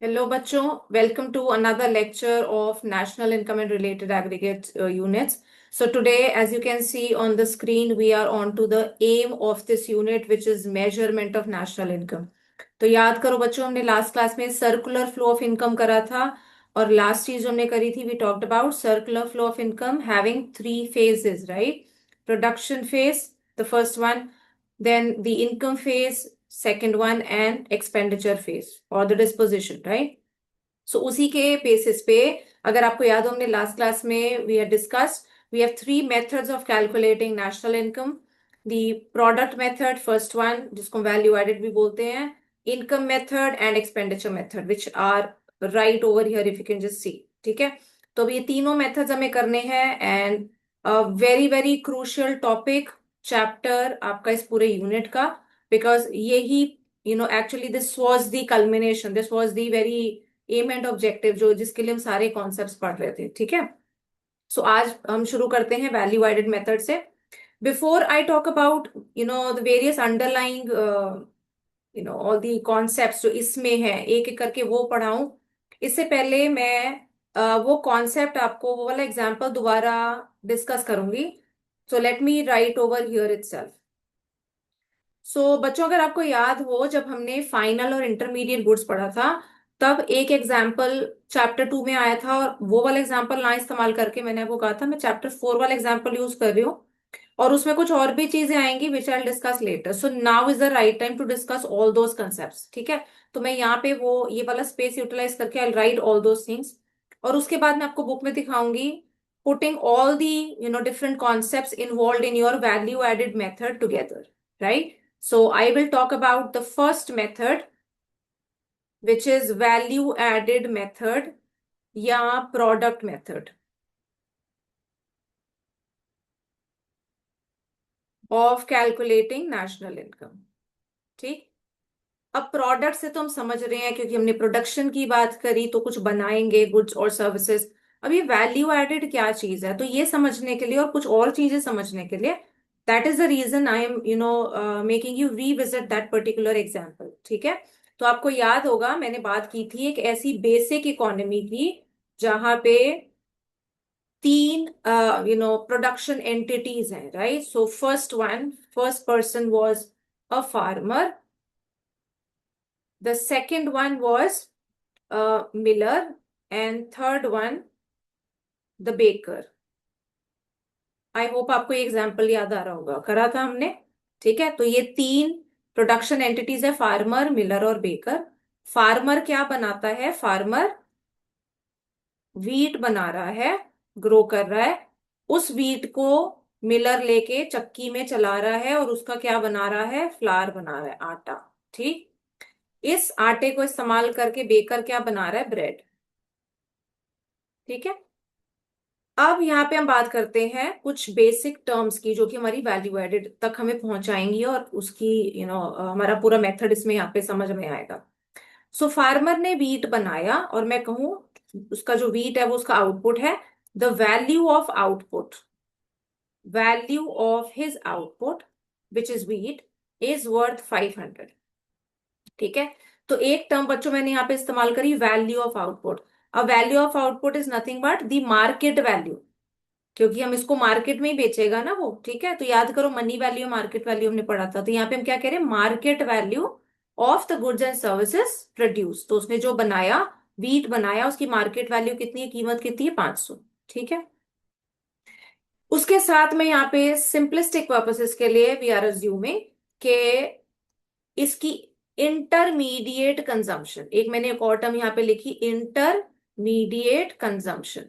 Hello, बच्चों. Welcome to another lecture of National Income and Related Aggregate Units. So today, as you can see on the screen, we are on to the aim of this unit, which is measurement of national income. तो याद करो बच्चों, हमने last class में circular flow of income करा था. और last चीज हमने करी थी, we talked about circular flow of income having three phases, right? Production phase, the first one, then the income phase, second one, and expenditure phase or the disposition, right? So उसी के basis पे, अगर आपको याद हो, हमने last class में we have discussed, we have three methods of calculating national income. The product method, first one, जिसको वैल्यू एडेड भी बोलते हैं, income method and expenditure method, which are right over here if you can just see. ठीक है, तो अब ये तीनों मेथड्स हमें करने हैं. And very very crucial topic, chapter आपका इस पूरे यूनिट का, बिकॉज यही actually this was the culmination, this was the very aim and objective जो जिसके लिए हम सारे कॉन्सेप्ट्स पढ़ रहे थे. ठीक है, सो आज हम शुरू करते हैं वैल्यू एडेड मेथड से. Before I talk about the various underlying all the concepts जो इसमें है, एक एक करके वो पढ़ाऊं, इससे पहले मैं वो कॉन्सेप्ट आपको, वो वाला एग्जाम्पल दोबारा डिस्कस करूंगी. So let me write over here itself. So बच्चों, अगर आपको याद हो, जब हमने फाइनल और इंटरमीडिएट गुड्स पढ़ा था, तब एक एग्जाम्पल चैप्टर 2 में आया था, और वो वाला एग्जाम्पल ना इस्तेमाल करके मैंने आपको कहा था मैं चैप्टर 4 वाला एग्जाम्पल यूज कर रही हूँ. और उसमें कुछ और भी चीजें आएंगी which I discuss later. So now is the right time to discuss all those concepts. ठीक है, तो मैं यहाँ पे वो ये वाला स्पेस यूटिलाइज करके I write all those things. और उसके बाद मैं आपको बुक में दिखाऊंगी, putting all the different concepts involve in your value added method together, right? So I will talk about the first method, which is value added method या product method of calculating national income. ठीक, अब product से तो हम समझ रहे हैं, क्योंकि हमने प्रोडक्शन की बात करी, तो कुछ बनाएंगे गुड्स और सर्विसेज. अब ये वैल्यू एडेड क्या चीज है, तो ये समझने के लिए और कुछ और चीजें समझने के लिए, that is the reason I am making you revisit that particular example. ठीक है, तो आपको याद होगा मैंने बात की थी एक ऐसी बेसिक इकोनॉमी की, जहां पे तीन प्रोडक्शन एंटिटीज हैं, right? So first one, first person was a farmer. The second one was a miller, and third one the baker. I hope आपको ये एग्जाम्पल याद आ रहा होगा, करा था हमने. ठीक है, तो ये तीन प्रोडक्शन एंटिटीज है, फार्मर, मिलर और बेकर. फार्मर क्या बनाता है? फार्मर वीट बना रहा है, ग्रो कर रहा है. उस वीट को मिलर लेके चक्की में चला रहा है, और उसका क्या बना रहा है? फ्लार बना रहा है, आटा. ठीक, इस आटे को इस्तेमाल करके बेकर क्या बना रहा है? ब्रेड. ठीक है, अब यहाँ पे हम बात करते हैं कुछ बेसिक टर्म्स की, जो कि हमारी वैल्यू एडेड तक हमें पहुंचाएंगी, और उसकी हमारा पूरा मेथड इसमें यहाँ पे समझ में आएगा. सो फार्मर ने वीट बनाया, और मैं कहूँ उसका जो वीट है वो उसका आउटपुट है. The value of output, value of his output which is wheat, is worth 500. ठीक है, तो एक टर्म बच्चों मैंने यहाँ पे इस्तेमाल करी, वैल्यू ऑफ आउटपुट. अब value of output is nothing but the market value, क्योंकि हम इसको मार्केट में ही बेचेगा ना वो. ठीक है, तो याद करो मनी वैल्यू मार्केट वैल्यू हमने पढ़ा था, तो यहाँ पे हम क्या कह रहे हैं? Market value of the goods and services produce. तो उसने जो बनाया, वीट बनाया, उसकी मार्केट वैल्यू कितनी है, कीमत कितनी है? 500. ठीक है, उसके साथ में यहाँ पे सिंपलिस्टिक पर्पसेस के लिए वी आर अज्यूमिंग के इसकी इंटरमीडिएट कंजम्पशन, एक मैंने एक और टर्म यहाँ पे लिखी, इंटरमीडिएट कंजम्पशन.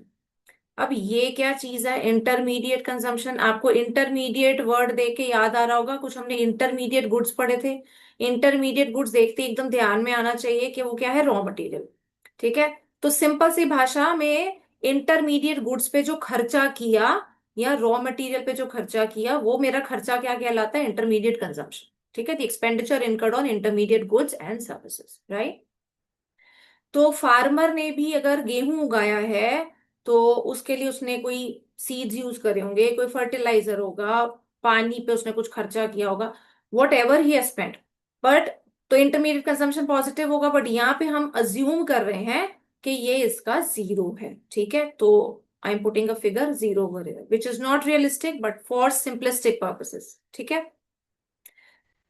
अब ये क्या चीज है इंटरमीडिएट कंजम्पशन? आपको इंटरमीडिएट वर्ड देख के याद आ रहा होगा, कुछ हमने इंटरमीडिएट गुड्स पढ़े थे. इंटरमीडिएट गुड्स देखते ही एकदम ध्यान में आना चाहिए कि वो क्या है? Raw material. ठीक है, तो सिंपल सी भाषा में, इंटरमीडिएट गुड्स पे जो खर्चा किया, या रॉ मटेरियल पे जो खर्चा किया, वो मेरा खर्चा क्या कहलाता है? Intermediate consumption. ठीक है, the expenditure incurred on intermediate goods and services, right? तो फार्मर ने भी अगर गेहूं उगाया है, तो उसके लिए उसने कोई सीड्स यूज करे होंगे, कोई फर्टिलाइजर होगा, पानी पे उसने कुछ खर्चा किया होगा, what ever he spend. But तो इंटरमीडिएट कंजम्पशन पॉजिटिव होगा, बट यहाँ पे हम अज्यूम कर रहे हैं कि ये इसका जीरो है, ठीक है। तो I am putting a figure zero over here which is not realistic but for simplistic purposes, ठीक है।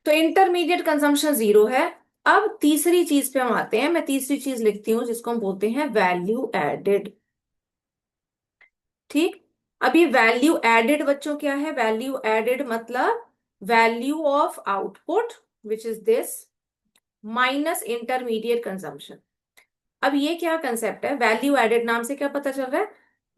तो इंटरमीडिएट कंजम्पशन जीरो है। अब तीसरी चीज पे हम आते हैं, मैं तीसरी चीज लिखती हूँ जिसको हम बोलते हैं वैल्यू एडेड, ठीक। अब ये वैल्यू एडेड बच्चों क्या है? वैल्यू एडेड मतलब value of output which is this minus intermediate consumption. अब ये क्या कंसेप्ट है? वैल्यू एडेड नाम से क्या पता चल रहा है?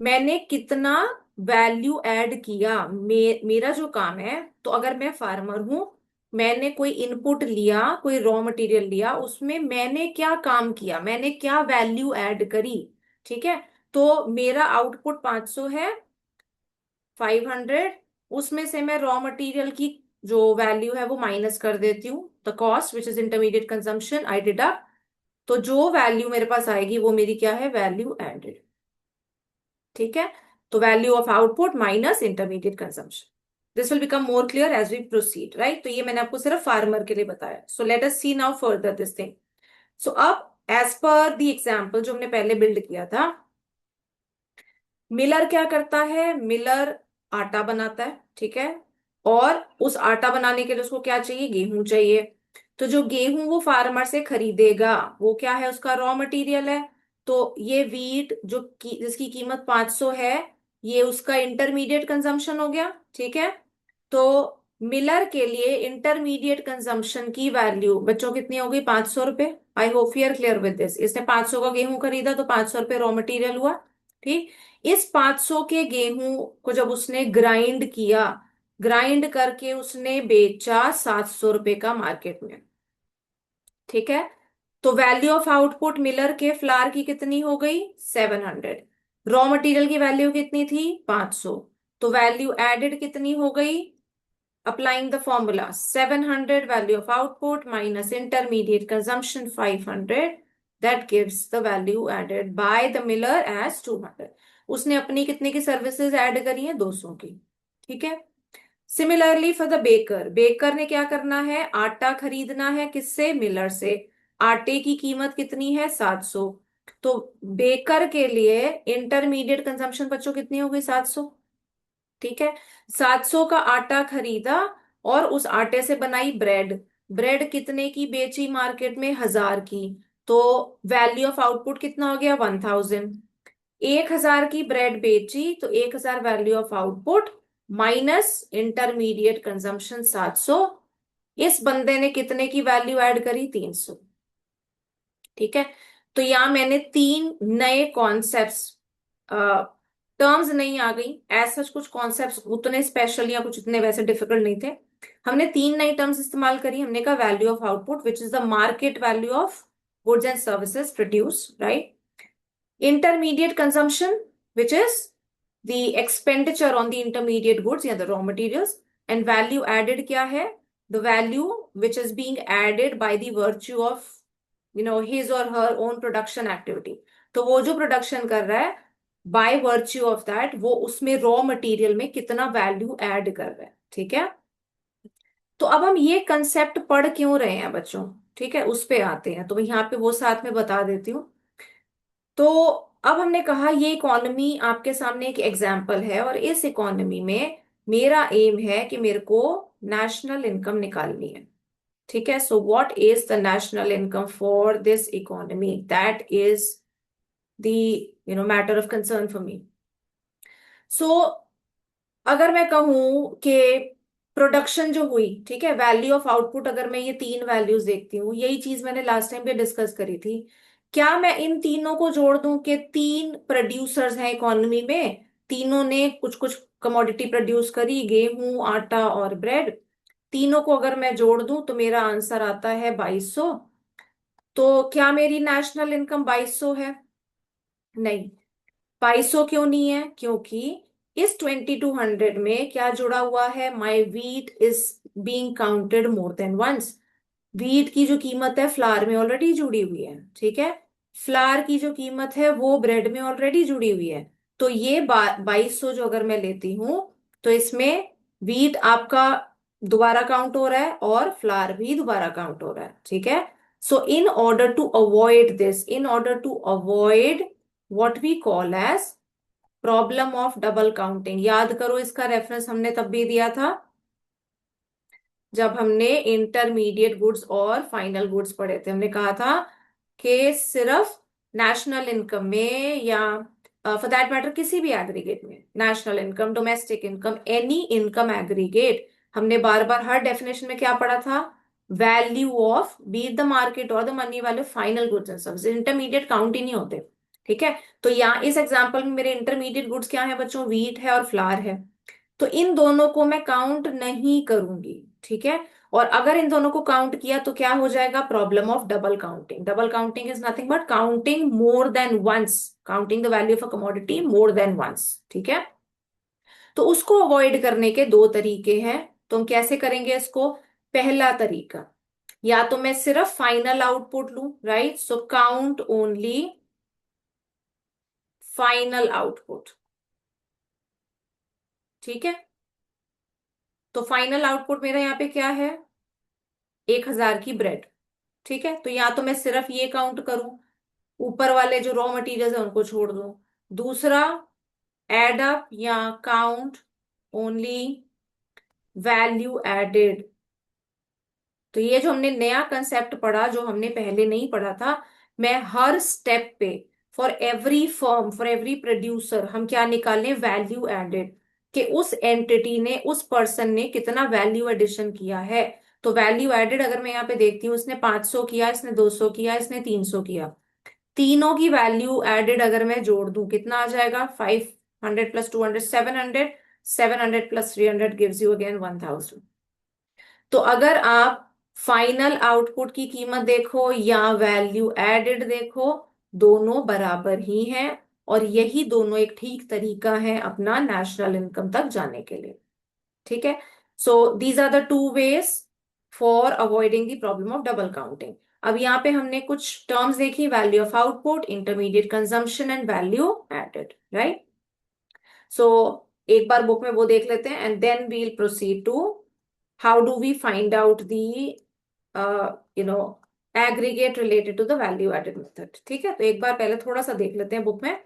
मैंने कितना वैल्यू ऐड किया, मेरा जो काम है। तो अगर मैं फार्मर हूं, मैंने कोई इनपुट लिया, कोई रॉ मटेरियल लिया, उसमें मैंने क्या काम किया, मैंने क्या वैल्यू ऐड करी, ठीक है। तो मेरा आउटपुट 500 है, 500, उसमें से मैं रॉ मटेरियल की जो वैल्यू है वो माइनस कर देती हूँ, the cost which is intermediate consumption I deduct. तो जो वैल्यू मेरे पास आएगी वो मेरी क्या है? वैल्यू एडेड, ठीक है। तो value of output minus intermediate consumption, this will become more clear as we proceed, right. तो ये मैंने आपको सिर्फ फार्मर के लिए बताया। So let us see now further this thing. So अब एज पर द एग्जाम्पल जो हमने पहले बिल्ड किया था, मिलर क्या करता है? मिलर आटा बनाता है, ठीक है। और उस आटा बनाने के लिए उसको क्या चाहिए? गेहूं चाहिए। तो जो गेहूं वो फार्मर से खरीदेगा, वो क्या है? उसका रॉ मटेरियल है। तो ये वीट जिसकी कीमत 500 है, ये उसका इंटरमीडिएट कंजम्पशन हो गया, ठीक है। तो मिलर के लिए इंटरमीडिएट कंजम्पशन की वैल्यू बच्चों कितनी हो गई? 500 रुपए। I hope you are clear with this. इसने 500 का गेहूं खरीदा तो 500 रुपए रॉ मटेरियल हुआ, ठीक। इस 500 के गेहूं को जब उसने ग्राइंड किया, ग्राइंड करके उसने बेचा 700 रुपए का मार्केट में, ठीक है। तो वैल्यू ऑफ आउटपुट मिलर के फ्लावर की कितनी हो गई? 700। रॉ मटेरियल की वैल्यू कितनी थी? 500। तो वैल्यू एडेड कितनी हो गई? Applying the formula 700 value of output minus intermediate consumption 500, that gives the value added by the miller as 200। उसने अपनी कितने की सर्विसेज ऐड करी है? 200 की, ठीक है। Similarly for the baker, baker ने क्या करना है? आटा खरीदना है, किससे? मिलर से। आटे की कीमत कितनी है? 700। तो बेकर के लिए इंटरमीडिएट कंजम्पशन बच्चों कितनी हो गई? 700, ठीक है। 700 का आटा खरीदा और उस आटे से बनाई ब्रेड। ब्रेड कितने की बेची मार्केट में? 1000 की। तो वैल्यू ऑफ आउटपुट कितना हो गया? 1000। 1000 की ब्रेड बेची तो 1000 value of output minus intermediate consumption 700। इस बंदे ने कितने की वैल्यू ऐड करी? 300, ठीक है। तो यहां मैंने तीन नए कॉन्सेप्ट्स, टर्म्स नहीं आ गई एज सच, कुछ कॉन्सेप्ट्स उतने स्पेशल या कुछ इतने वैसे डिफिकल्ट नहीं थे। हमने तीन नई टर्म्स इस्तेमाल करी। हमने कहा value of output which is the market value of goods and services produce, right. Intermediate consumption which is the expenditure on the intermediate goods या the raw materials. And value added क्या है? The value which is being added by the virtue of his or her own production activity. तो वो जो production कर रहा है, bye virtue of that वो उसमें रॉ मटेरियल में कितना वैल्यू ऐड कर रहा है, ठीक है। तो अब हम ये कंसेप्ट पढ़ क्यों रहे हैं बच्चों, ठीक है, उस पे आते हैं। तो यहाँ पे वो साथ में बता देती हूँ। तो अब हमने कहा ये इकोनॉमी आपके सामने एक एग्जाम्पल है, और इस इकोनॉमी में मेरा एम है कि मेरे को नेशनल इनकम निकालनी है, ठीक है। So what is the national income for this economy? That is the matter of concern for me. So अगर मैं कहूं कि प्रोडक्शन जो हुई, ठीक है, वैल्यू ऑफ आउटपुट, अगर मैं ये तीन वैल्यूज देखती हूँ, यही चीज मैंने लास्ट टाइम पे डिस्कस करी थी। क्या मैं इन तीनों को जोड़ दूं कि तीन प्रोड्यूसर्स हैं इकोनॉमी में, तीनों ने कुछ कुछ कमोडिटी प्रोड्यूस करी, गेहूं, आटा और ब्रेड। तीनों को अगर मैं जोड़ दूं तो मेरा आंसर आता है 2200। तो क्या मेरी नेशनल इनकम 2200 है? नहीं। 2200 क्यों नहीं है? क्योंकि इस 2200 में क्या जुड़ा हुआ है? My wheat is being counted more than once. Wheat की जो कीमत है फ्लावर में ऑलरेडी जुड़ी हुई है, ठीक है। फ्लावर की जो कीमत है वो ब्रेड में ऑलरेडी जुड़ी हुई है। तो ये 2200 जो अगर मैं लेती हूं, तो इसमें वीट आपका दोबारा काउंट हो रहा है और फ्लावर भी दोबारा काउंट हो रहा है, ठीक है। So in order to avoid this, in order to avoid what we call as problem of double counting, याद करो इसका रेफरेंस हमने तब भी दिया था जब हमने इंटरमीडिएट गुड्स और फाइनल गुड्स पढ़े थे। हमने कहा था कि सिर्फ नेशनल इनकम में या फॉर दैट मैटर किसी भी एग्रीगेट में, national income, domestic income, any income aggregate, हमने बार बार हर डेफिनेशन में क्या पढ़ा था, value of be the market और the money value final goods and services, intermediate count ही नहीं होते, ठीक है। तो यहाँ इस एग्जाम्पल में मेरे इंटरमीडिएट गुड्स क्या है बच्चों, व्हीट है और फ्लावर है, तो इन दोनों को मैं काउंट नहीं करूंगी, ठीक है। और अगर इन दोनों को काउंट किया तो क्या हो जाएगा, problem of double counting. Double counting is nothing but counting more than once, counting the value of a commodity more than once, ठीक है। तो उसको अवॉइड करने के दो तरीके हैं, तो हम कैसे करेंगे इसको। पहला तरीका, या तो मैं सिर्फ फाइनल आउटपुट लूं, right, so count only final output, ठीक है। तो फाइनल आउटपुट मेरा यहाँ पे क्या है, 1,000 की ब्रेड, ठीक है। तो या तो मैं सिर्फ ये काउंट करूं, ऊपर वाले जो रॉ मटेरियल्स है उनको छोड़ दूं। दूसरा, एड अप या काउंट ओनली वैल्यू एडेड। तो ये जो हमने नया कंसेप्ट पढ़ा, जो हमने पहले नहीं पढ़ा था, मैं हर स्टेप पे for every firm, for every producer, हम क्या निकालें, वैल्यू एडेड, कि उस एंटिटी ने, उस पर्सन ने कितना वैल्यू एडिशन किया है। तो वैल्यू एडेड अगर मैं यहाँ पे देखती हूँ, इसने 500 किया, इसने 200 किया, इसने 300 किया, तीनों की वैल्यू एडेड अगर मैं जोड़ दूं कितना आ जाएगा, 500 plus 200 700, 700 plus 300 gives you again 1000। तो अगर आप फाइनल आउटपुट की कीमत देखो या वैल्यू एडेड देखो, दोनों बराबर ही हैं, और यही दोनों एक ठीक तरीका है अपना नेशनल इनकम तक जाने के लिए, ठीक है। So these are the two ways for avoiding the problem of double counting. अब यहाँ पे हमने कुछ टर्म्स देखी, value of output, intermediate consumption and value added, right. So एक बार बुक में वो देख लेते हैं and then we'll proceed to how do we find out the you know aggregate related to the value added method, ठीक है। तो एक बार पहले थोड़ा सा देख लेते हैं बुक में,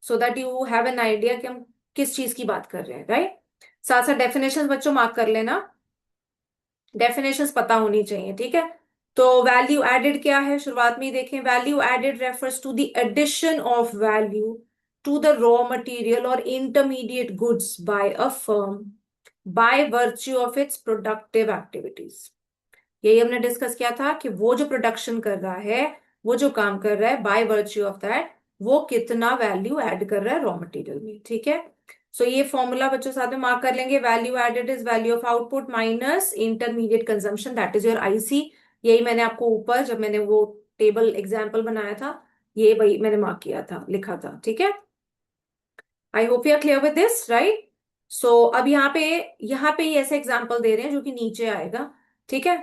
so that you have an idea कि हम किस चीज की बात कर रहे हैं, राइट। साथ साथ डेफिनेशंस बच्चों मार्क कर लेना, डेफिनेशंस पता होनी चाहिए, ठीक है। तो वैल्यू एडेड क्या है, शुरुआत में ही देखें, value added refers to the addition of value to the raw material और intermediate goods by a firm by virtue of its productive activities. यही हमने डिस्कस किया था कि वो जो प्रोडक्शन कर रहा है, वो जो काम कर रहा है, बाय वर्च्यू ऑफ दैट वो कितना वैल्यू ऐड कर रहा है रॉ मटेरियल में, ठीक है। सो ये फॉर्मूला बच्चों साथ में मार्क कर लेंगे, value added is value of output minus intermediate consumption, that is your IC. यही मैंने आपको ऊपर जब मैंने वो टेबल एग्जाम्पल बनाया था, ये वही मैंने मार्क किया था, लिखा था, ठीक है। I hope you are clear with this, right. So अब यहाँ पे ही ऐसे एग्जाम्पल दे रहे हैं जो कि नीचे आएगा, ठीक है।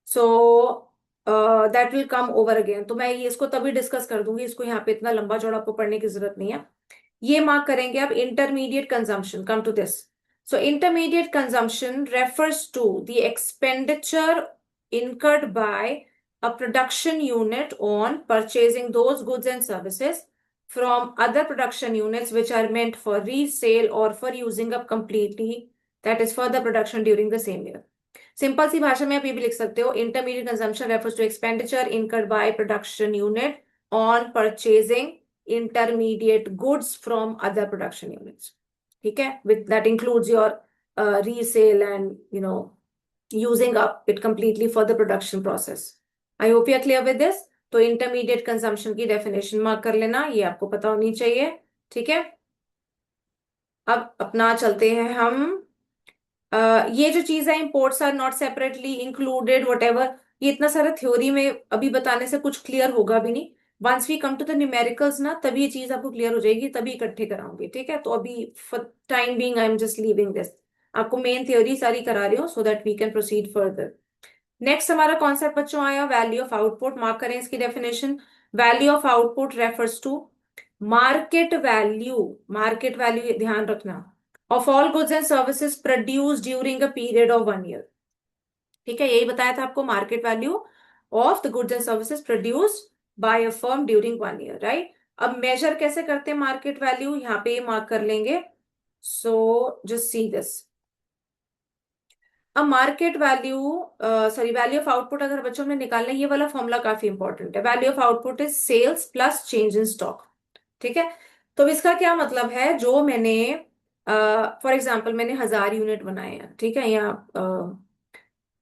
So that will come over again, तो मैं ये इसको तभी डिस्कस कर दूंगी, इसको यहाँ पे इतना लंबा चौड़ा आपको पढ़ने की जरूरत नहीं है। ये मार्क करेंगे अब, intermediate consumption, come to this. So intermediate consumption refers to the expenditure incurred by a production unit on purchasing those goods and services from other production units which are meant for resale or for using up completely, that is further production during the same year। Simple सी भाषा में आप ये भी लिख सकते हो, intermediate consumption refers to expenditure incurred by production unit on purchasing intermediate goods from other production units, ठीक है, with that includes your resale and using up it completely for the production process. I hope you are clear with this. तो intermediate consumption की definition mark कर लेना, ये आपको पता होनी चाहिए, ठीक है। अब अपना चलते हैं हम, ये जो चीज है, imports are not separately included whatever, ये इतना सारा थ्योरी में अभी बताने से कुछ क्लियर होगा भी नहीं। Once we come to the numericals ना, तभी ये चीज आपको क्लियर हो जाएगी, तभी इकट्ठे कराऊंगी, ठीक है। तो अभी for time being I am just leaving this, आपको मेन थ्योरी सारी करा रही हूँ so that we can proceed further. Next हमारा कॉन्सेप्ट बच्चों आया वैल्यू ऑफ आउटपुट, मार्क करें इसकी definition. Value of output refers to market value, market value ध्यान रखना, of all goods and services produce during a period of 1 year. ठीक है, यही बताया था आपको, market value of the goods and services produced by a firm during 1 year, right. अब major कैसे करते हैं मार्केट वैल्यू, यहाँ पे मार्क कर लेंगे। सो जस्ट सी दिस, अब market value, sorry value of output अगर बच्चों ने निकालना है, ये वाला फॉर्मूला काफी इंपॉर्टेंट है। Value of output is sales plus change in stock. ठीक है, तो इसका क्या मतलब है, जो मैंने फॉर एग्जांपल मैंने 1000 यूनिट बनाए हैं, ठीक है, या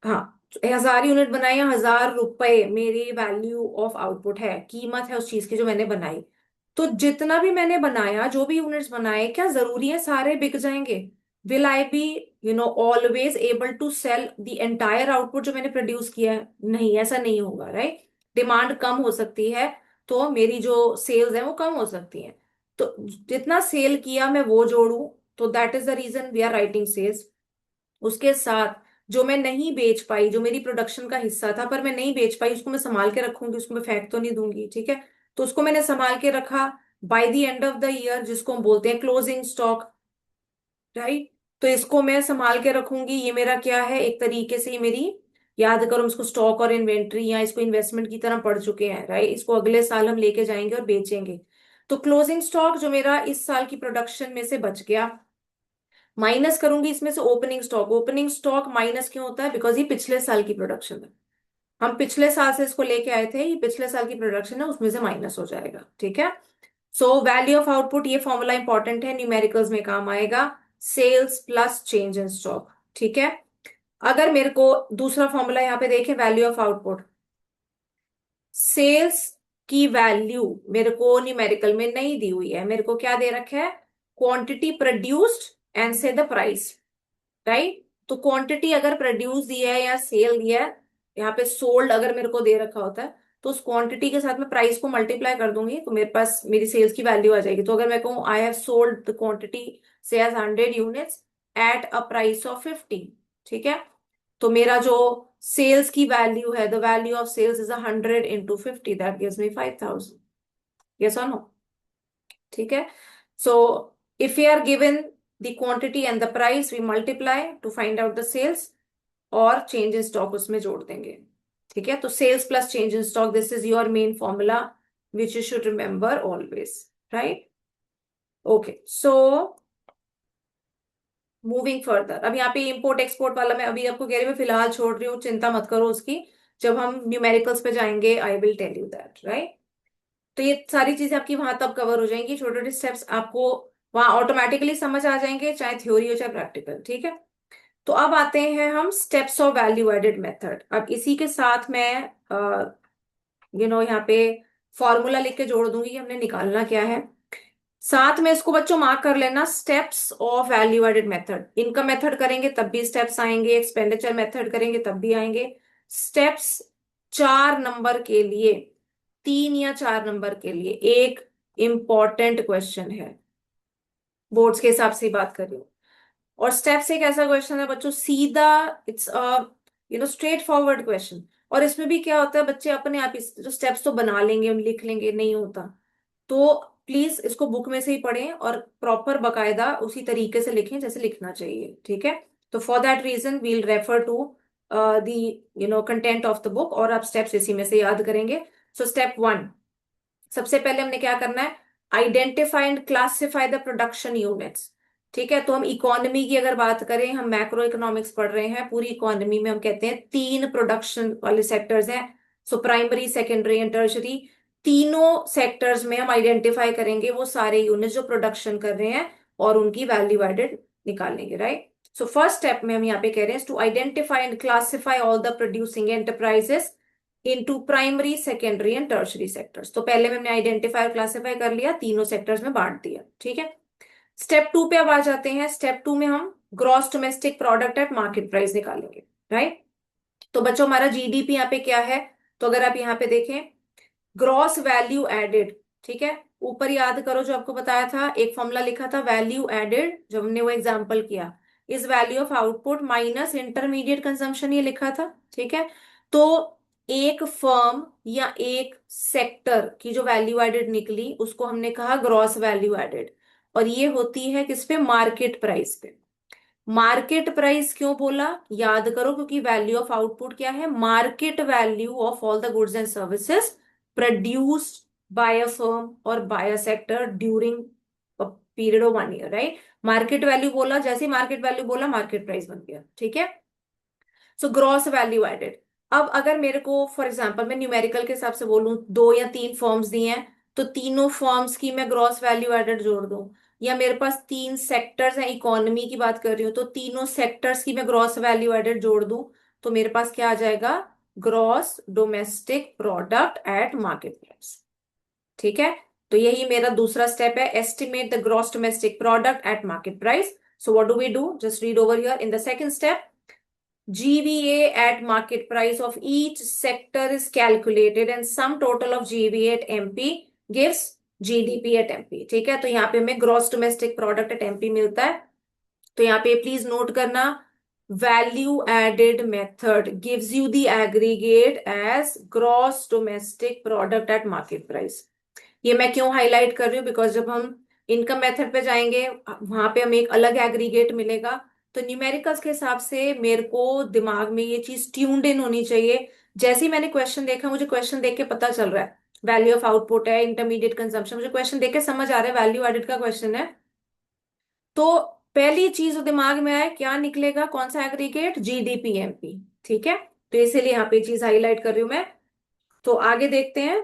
हाँ 1000 यूनिट बनाए या 1000 रुपए मेरी वैल्यू ऑफ आउटपुट है, कीमत है उस चीज की जो मैंने बनाई। तो जितना भी मैंने बनाया, जो भी यूनिट्स बनाए, क्या जरूरी है सारे बिक जाएंगे? Will I be always able to sell the entire output जो मैंने प्रोड्यूस किया है? नहीं, ऐसा नहीं होगा, राइट। डिमांड कम हो सकती है, तो मेरी जो सेल्स है वो कम हो सकती है। तो जितना सेल किया मैं वो जोड़ू, तो that is the reason we are writing sales. उसके साथ जो मैं नहीं बेच पाई, जो मेरी प्रोडक्शन का हिस्सा था पर मैं नहीं बेच पाई, उसको मैं संभाल के रखूंगी, उसको मैं फेंक तो नहीं दूंगी, ठीक है। तो उसको मैंने संभाल के रखा by the end of the year, जिसको हम बोलते हैं क्लोजिंग स्टॉक, राइट। तो इसको मैं संभाल के रखूंगी, ये मेरा क्या है, एक तरीके से ये मेरी, याद करो, हम इसको स्टॉक और इन्वेंट्री या इसको इन्वेस्टमेंट की तरह पढ़ चुके हैं, राइट। इसको अगले साल हम लेके जाएंगे और बेचेंगे। तो क्लोजिंग स्टॉक जो मेरा इस साल की प्रोडक्शन में से बच गया, माइनस करूंगी इसमें से opening stock. Opening stock minus क्यों होता है? बिकॉज ये पिछले साल की प्रोडक्शन है, हम पिछले साल से इसको लेके आए थे, ये पिछले साल की प्रोडक्शन है, उसमें से माइनस हो जाएगा, ठीक है। सो वैल्यू ऑफ आउटपुट, ये फॉर्मूला इंपॉर्टेंट है, न्यूमेरिकल्स में काम आएगा, sales plus change in stock, ठीक है। अगर मेरे को दूसरा फॉर्मूला यहाँ पे देखें, वैल्यू ऑफ आउटपुट, सेल्स की वैल्यू मेरे को न्यूमेरिकल में नहीं दी हुई है, मेरे को क्या दे रखा है, क्वांटिटी प्रोड्यूस्ड एंड से द प्राइस, राइट। तो क्वांटिटी अगर प्रोड्यूस दिया है या सेल दिया है, यहाँ पे सोल्ड अगर मेरे को दे रखा होता है, तो उस क्वांटिटी के साथ मैं प्राइस को मल्टीप्लाई कर दूंगी, तो मेरे पास मेरी सेल्स की वैल्यू आ जाएगी। तो अगर मैं कहूँ I have sold the quantity say as 100 units at a price of 50, ठीक है, तो मेरा जो सेल्स की वैल्यू है, the value of sales is 100 into 50, that gives me 5000। Yes और नो? ठीक है। So if you are given the quantity and the price, we multiply to find out the sales, और चेंज इन स्टॉक उसमें जोड़ देंगे, ठीक है। तो sales plus change in stock, this is your main formula which you should remember always, right. Okay, so moving further, अब यहाँ पे इंपोर्ट एक्सपोर्ट वाला मैं अभी आपको कह रही हूँ, मैं फिलहाल छोड़ रही हूँ, चिंता मत करो उसकी, जब हम न्यूमेरिकल्स पे जाएंगे I will tell you that, right. तो ये सारी चीजें आपकी वहां तब कवर हो जाएंगी, छोटे छोटे स्टेप्स आपको वहां ऑटोमेटिकली समझ आ जाएंगे, चाहे थ्योरी हो चाहे प्रैक्टिकल, ठीक है। तो अब आते हैं हम steps of value added method. अब इसी के साथ मैं यहाँ पे फॉर्मूला लिख के जोड़ दूंगी कि हमने निकालना क्या है। साथ में इसको बच्चों मार्क कर लेना, steps of value added method. Income method करेंगे तब भी स्टेप्स आएंगे, एक्सपेंडिचर मेथड करेंगे तब भी आएंगे स्टेप्स। 4 नंबर के लिए, 3 या 4 नंबर के लिए एक इंपॉर्टेंट क्वेश्चन है, बोर्ड्स के हिसाब से ही बात कर रही हूँ। और स्टेप्स एक ऐसा क्वेश्चन है बच्चों, सीधा, इट्स स्ट्रेट फॉरवर्ड क्वेश्चन। और इसमें भी क्या होता है, बच्चे अपने आप इस जो स्टेप्स तो बना लेंगे, हम लिख लेंगे, नहीं होता। तो प्लीज इसको बुक में से ही पढ़ें और प्रॉपर बकायदा उसी तरीके से लिखें जैसे लिखना चाहिए, ठीक है। तो for that reason we'll refer to the content of the book, और आप स्टेप्स इसी में से याद करेंगे। सो स्टेप 1, सबसे पहले हमने क्या करना है, identify and classify the production units, ठीक है। तो हम इकोनॉमी की अगर बात करें, हम मैक्रो इकोनॉमिक्स पढ़ रहे हैं, पूरी इकोनॉमी में हम कहते हैं 3 प्रोडक्शन वाले सेक्टर्स हैं। So primary, secondary and tertiary, तीनों सेक्टर्स में हम आइडेंटिफाई करेंगे वो सारे यूनिट्स जो प्रोडक्शन कर रहे हैं, और उनकी वैल्यू एडेड निकालेंगे, राइट। सो फर्स्ट स्टेप में हम यहाँ पे कह रहे हैं to identify and classify all the producing enterprises into primary, secondary and tertiary sectors. तो पहले में हमने आइडेंटिफाई और क्लासिफाई कर लिया, तीनों सेक्टर्स में बांट दिया, ठीक है। स्टेप 2 पे अब आ जाते हैं। स्टेप 2 में हम gross domestic product at market price निकालेंगे, राइट। तो बच्चों हमारा जीडीपी यहाँ पे क्या है, तो अगर आप यहाँ पे देखें, ग्रॉस वैल्यू एडेड, ठीक है। ऊपर याद करो जो आपको बताया था, एक फॉर्मूला लिखा था वैल्यू एडेड, जब हमने वो एग्जांपल किया, इस value of output minus intermediate consumption, ये लिखा था, ठीक है। तो एक फर्म या एक सेक्टर की जो वैल्यू एडेड निकली, उसको हमने कहा ग्रॉस वैल्यू एडेड। और ये होती है किस पे, मार्केट प्राइस पे। मार्केट प्राइस क्यों बोला, याद करो, क्योंकि वैल्यू ऑफ आउटपुट क्या है, market value of all the goods and services produced by a firm और by a sector during period of 1 year, right. Market value बोला, जैसे मार्केट वैल्यू बोला मार्केट प्राइस बन गया, ठीक है। So gross value added. अब अगर मेरे को फॉर एग्जांपल मैं न्यूमेरिकल के हिसाब से बोलूं, 2 या 3 फर्म्स दी हैं, तो तीनों फर्म्स की मैं ग्रॉस वैल्यू एडेड जोड़ दूं, या मेरे पास 3 सेक्टर्स हैं, इकोनॉमी की बात कर रही हूँ, तो तीनों सेक्टर्स की मैं ग्रॉस वैल्यू एडेड जोड़ दूं, तो मेरे पास क्या आ जाएगा, gross domestic product at market price, ठीक है। तो यही मेरा दूसरा स्टेप है, estimate the gross domestic product at market price. So what do we do, just read over here in the second step, GVA at market price of each sector is calculated and sum total of GVA at MP gives GDP at MP, ठीक है। तो यहाँ पे हमें gross domestic product at MP मिलता है। तो यहाँ पे प्लीज नोट करना, value added method gives you the aggregate as gross domestic product at market price. ये मैं क्यों हाईलाइट कर रही हूँ, बिकॉज जब हम इनकम मेथड पे जाएंगे वहां पे हमें एक अलग एग्रीगेट मिलेगा। तो न्यूमेरिकल्स के हिसाब से मेरे को दिमाग में ये चीज ट्यून्ड इन होनी चाहिए। जैसे ही मैंने क्वेश्चन देखा, मुझे क्वेश्चन देख के पता चल रहा है वैल्यू ऑफ आउटपुट है, इंटरमीडिएट कंजम्पशन, मुझे क्वेश्चन देख के समझ आ रहा है वैल्यू एडेड का क्वेश्चन है, तो पहली चीज जो दिमाग में आए क्या निकलेगा, कौन सा एग्रीगेट, GDP MP, ठीक है। तो इसीलिए यहाँ पे चीज हाईलाइट कर रही हूं मैं। तो आगे देखते हैं।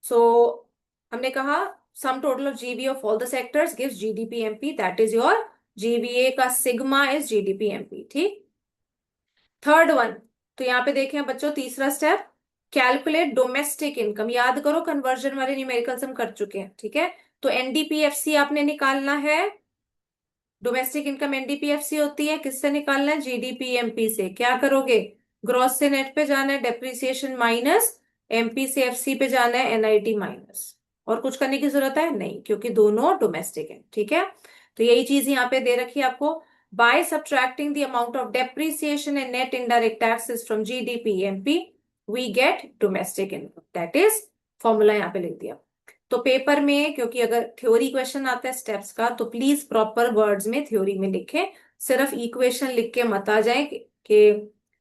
सो हमने कहा sum total of GB of all the sectors gives GDP MP, that is your GVA का सिग्मा इज GDP MP, ठीक। थर्ड वन, तो यहाँ पे देखें बच्चों तीसरा स्टेप, कैलकुलेट डोमेस्टिक इनकम। याद करो कन्वर्जन वाले न्यूमेरिकल्स हम कर चुके हैं, ठीक है। तो NDPFC आपने निकालना है, डोमेस्टिक इनकम NDPFC होती है, किससे निकालना है, GDP MP से। क्या करोगे, ग्रॉस से नेट पे जाना है, डेप्रिसिएशन माइनस, MP से FC पे जाना है, NIT माइनस। और कुछ करने की जरूरत है नहीं, क्योंकि दोनों डोमेस्टिक है, ठीक है। तो यही चीज यहाँ पे दे रखी है आपको, by subtracting the amount of depreciation and net indirect taxes from GDP MP we get domestic income, that is formula यहाँ पे लिख दिया। तो पेपर में, क्योंकि अगर थ्योरी क्वेश्चन आता है स्टेप्स का, तो प्लीज प्रॉपर वर्ड्स में थ्योरी में लिखें, सिर्फ इक्वेशन लिख के मत आ जाए कि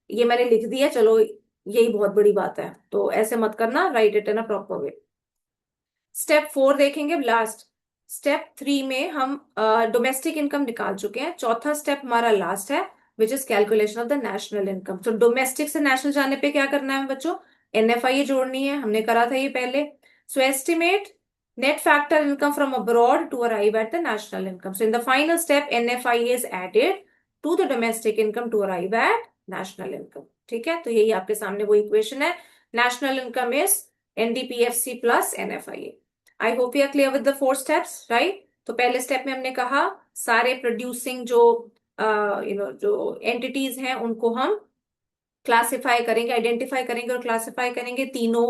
ये मैंने लिख दिया चलो यही बहुत बड़ी बात है, तो ऐसे मत करना, right it in a proper way. Step 4 देखेंगे लास्ट। स्टेप 3 में हम डोमेस्टिक इनकम निकाल चुके हैं, चौथा स्टेप हमारा लास्ट है, which is calculation of the national income. तो डोमेस्टिक से नेशनल जाने पे क्या करना है बच्चों, NFI जोड़नी है, हमने करा था ये पहले। So estimate net factor income from abroad to arrive at the national income. So in the final step, NFI is added to the domestic income to arrive at national income. ठीक है, तो यही आपके सामने वो इक्वेशन है, national income is NDPFC plus NFI। I hope you are clear with the 4 steps, right. तो पहले स्टेप में हमने कहा सारे प्रोड्यूसिंग जो जो एंटिटीज हैं उनको हम क्लासिफाई करेंगे, आइडेंटिफाई करेंगे और क्लासिफाई करेंगे तीनों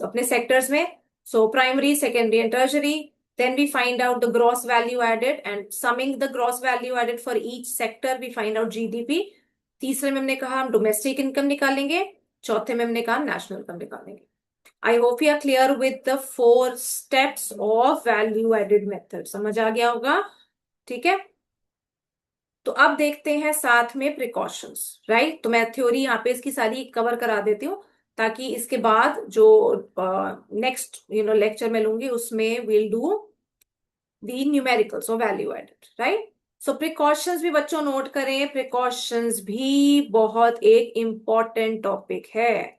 अपने सेक्टर्स में। So primary, secondary and tertiary, then we find out the gross value added and summing the gross value added for each sector we find out GDP। तीसरे में हमने कहा हम डोमेस्टिक इनकम निकालेंगे, चौथे में हमने कहा नेशनल इनकम निकालेंगे। I hope you are clear with the 4 steps of value added method, समझ आ गया होगा, ठीक है। तो अब देखते हैं साथ में प्रिकॉशंस, राइट। तो मैं थ्योरी यहाँ पे इसकी सारी कवर करा देती हूँ, ताकि इसके बाद जो नेक्स्ट लेक्चर में लूंगी उसमें विल डू दी न्यूमेरिकल्स और वैल्यू एडेड, राइट। सो प्रिकॉशंस भी बच्चों नोट करें, प्रिकॉशंस भी बहुत एक इंपॉर्टेंट टॉपिक है,